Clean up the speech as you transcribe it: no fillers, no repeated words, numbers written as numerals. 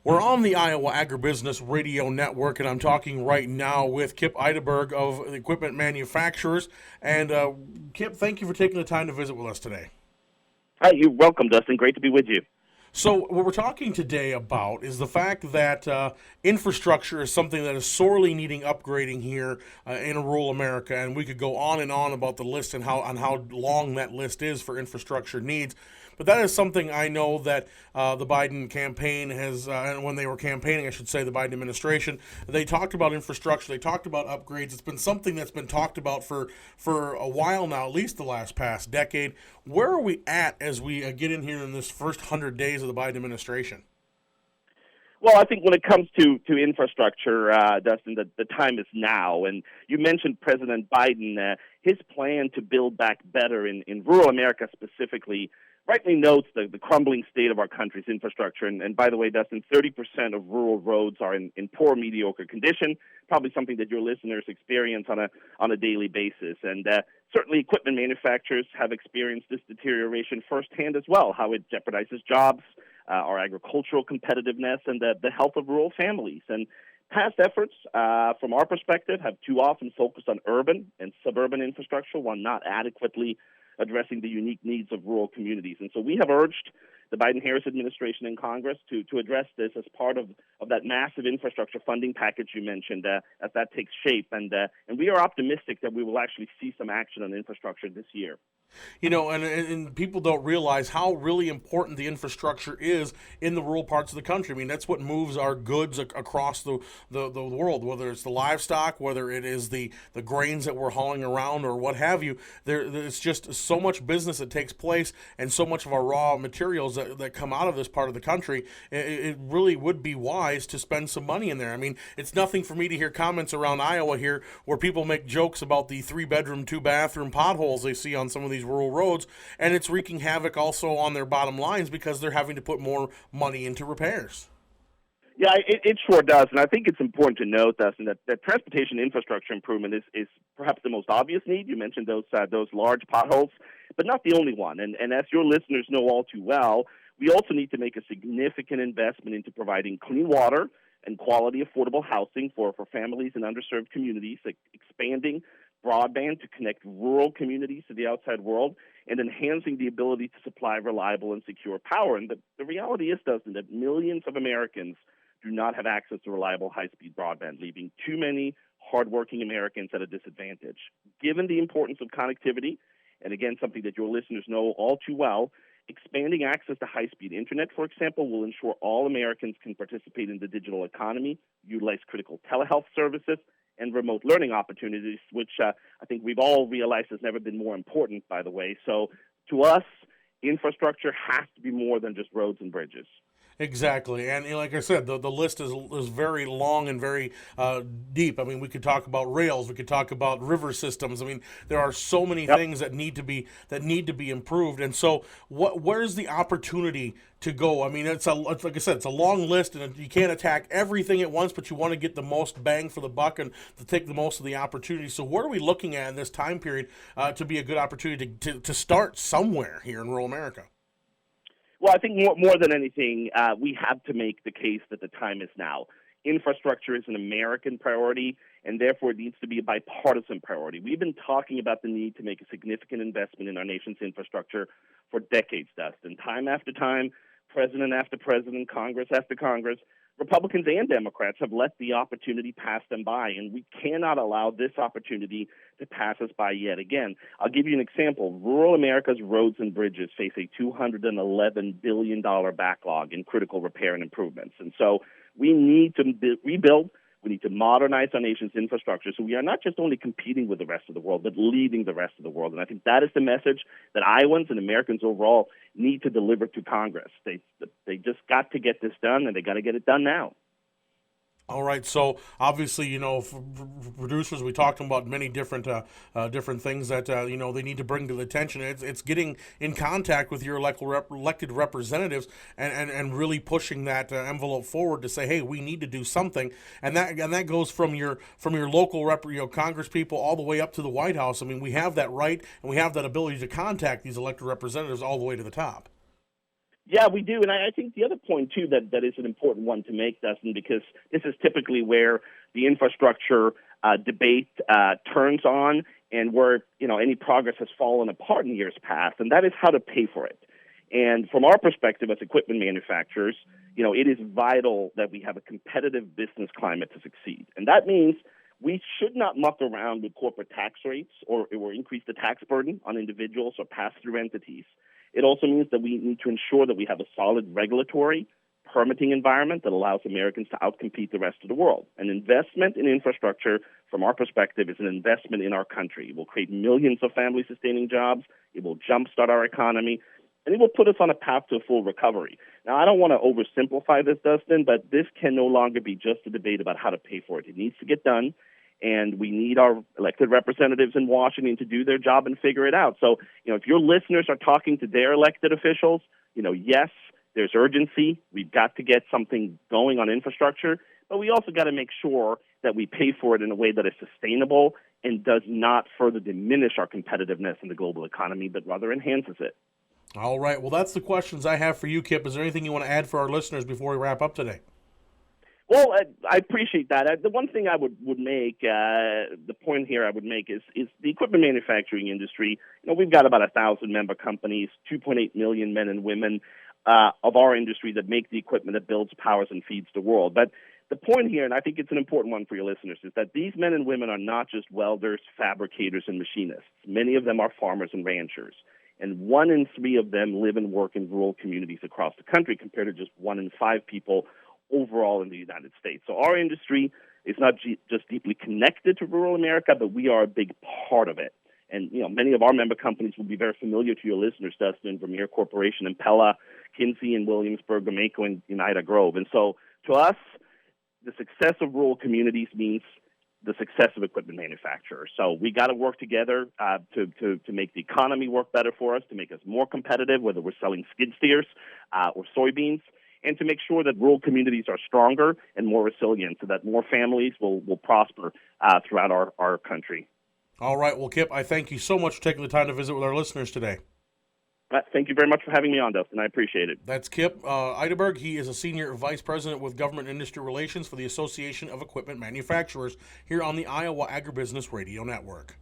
We're on the Iowa Agribusiness Radio Network, and I'm talking right now with Kip Eideberg of Equipment Manufacturers. And Kip, thank you for taking the time to visit with us today. Hi, you're welcome, Dustin. Great to be with you. So what we're talking today about is the fact that infrastructure is something that is sorely needing upgrading here in rural America, and we could go on and on about the list and how long that list is for infrastructure needs. But that is something I know that the Biden campaign has, and when they were campaigning, I should say, the Biden administration, they talked about infrastructure, they talked about upgrades. It's been something that's been talked about for a while now, at least the past decade. Where are we at as we get in here in this first 100 days of the Biden administration? Well, I think when it comes to infrastructure, Dustin, the time is now. And you mentioned President Biden. His plan to build back better in rural America specifically rightly notes the crumbling state of our country's infrastructure. And by the way, Dustin, 30% of rural roads are in poor, mediocre condition, probably something that your listeners experience on a daily basis. And certainly equipment manufacturers have experienced this deterioration firsthand as well, how it jeopardizes jobs, our agricultural competitiveness, and the health of rural families. And past efforts, from our perspective, have too often focused on urban and suburban infrastructure while not adequately addressing the unique needs of rural communities. And so we have urged the Biden-Harris administration and Congress to address this as part of that massive infrastructure funding package you mentioned as that takes shape. And we are optimistic that we will actually see some action on infrastructure this year. You know, and people don't realize how really important the infrastructure is in the rural parts of the country. I mean, that's what moves our goods across the world, whether it's the livestock, whether it is the grains that we're hauling around or what have you. There's just so much business that takes place and so much of our raw materials that come out of this part of the country. It really would be wise to spend some money in there. I mean, it's nothing for me to hear comments around Iowa here where people make jokes about the 3-bedroom, 2-bathroom potholes they see on some of these rural roads, and it's wreaking havoc also on their bottom lines because they're having to put more money into repairs. Yeah, it sure does, and I think it's important to note, Dustin, that transportation infrastructure improvement is perhaps the most obvious need. You mentioned those large potholes, but not the only one. And as your listeners know all too well, we also need to make a significant investment into providing clean water and quality, affordable housing for families in underserved communities, like expanding broadband to connect rural communities to the outside world, and enhancing the ability to supply reliable and secure power. And the reality is, Dustin, that millions of Americans do not have access to reliable high-speed broadband, leaving too many hardworking Americans at a disadvantage. Given the importance of connectivity, and again, something that your listeners know all too well, expanding access to high-speed internet, for example, will ensure all Americans can participate in the digital economy, utilize critical telehealth services, and remote learning opportunities, which I think we've all realized has never been more important, by the way. So to us, infrastructure has to be more than just roads and bridges. Exactly, and like I said, the list is very long and very deep. I mean, we could talk about rails, we could talk about river systems. I mean, there are so many things that need to be improved. And so, where's the opportunity to go? I mean, it's like I said, it's a long list, and you can't attack everything at once, but you want to get the most bang for the buck and to take the most of the opportunity. So, what are we looking at in this time period to be a good opportunity to start somewhere here in rural America? Well, I think more than anything, we have to make the case that the time is now. Infrastructure is an American priority, and therefore it needs to be a bipartisan priority. We've been talking about the need to make a significant investment in our nation's infrastructure for decades, Dustin. Time after time, president after president, Congress after Congress, Republicans and Democrats have let the opportunity pass them by, and we cannot allow this opportunity to pass us by yet again. I'll give you an example. Rural America's roads and bridges face a $211 billion backlog in critical repair and improvements. And so we need to rebuild. We need to modernize our nation's infrastructure so we are not just only competing with the rest of the world, but leading the rest of the world. And I think that is the message that Iowans and Americans overall need to deliver to Congress. They just got to get this done, and they got to get it done now. All right, so obviously, you know, for producers, we talked about many different things that you know they need to bring to the attention. It's getting in contact with your elected representatives and really pushing that envelope forward to say, hey, we need to do something, and that goes from your local Congress people all the way up to the White House. I mean, we have that right and we have that ability to contact these elected representatives all the way to the top. Yeah, we do. And I think the other point, too, that is an important one to make, Dustin, because this is typically where the infrastructure debate turns on and where, any progress has fallen apart in years past, and that is how to pay for it. And from our perspective as equipment manufacturers, it is vital that we have a competitive business climate to succeed. And that means we should not muck around with corporate tax rates or increase the tax burden on individuals or pass-through entities. It also means that we need to ensure that we have a solid regulatory permitting environment that allows Americans to outcompete the rest of the world. An investment in infrastructure, from our perspective, is an investment in our country. It will create millions of family-sustaining jobs. It will jumpstart our economy, and it will put us on a path to a full recovery. Now, I don't want to oversimplify this, Dustin, but this can no longer be just a debate about how to pay for it. It needs to get done, and we need our elected representatives in Washington to do their job and figure it out. So, if your listeners are talking to their elected officials, yes, there's urgency. We've got to get something going on infrastructure, but we also got to make sure that we pay for it in a way that is sustainable and does not further diminish our competitiveness in the global economy, but rather enhances it. All right. Well, that's the questions I have for you, Kip. Is there anything you want to add for our listeners before we wrap up today? Well, I appreciate that. The one thing I would make, the point here I would make is the equipment manufacturing industry. We've got about 1,000 member companies, 2.8 million men and women of our industry that make the equipment that builds, powers, and feeds the world. But the point here, and I think it's an important one for your listeners, is that these men and women are not just welders, fabricators, and machinists. Many of them are farmers and ranchers. And 1 in 3 of them live and work in rural communities across the country compared to just 1 in 5 people overall in the United States. So our industry is not just deeply connected to rural America, but we are a big part of it. And, many of our member companies will be very familiar to your listeners, Dustin: Vermeer Corporation, Impella, Kinsey and Williamsburg, Gomeco, and Ida Grove. And so to us, the success of rural communities means the success of equipment manufacturers. So we got to work together to make the economy work better for us, to make us more competitive, whether we're selling skid steers or soybeans, and to make sure that rural communities are stronger and more resilient so that more families will prosper throughout our country. All right. Well, Kip, I thank you so much for taking the time to visit with our listeners today. Thank you very much for having me on, Dustin. I appreciate it. That's Kip Eidelberg. He is a Senior Vice President with Government Industry Relations for the Association of Equipment Manufacturers here on the Iowa Agribusiness Radio Network.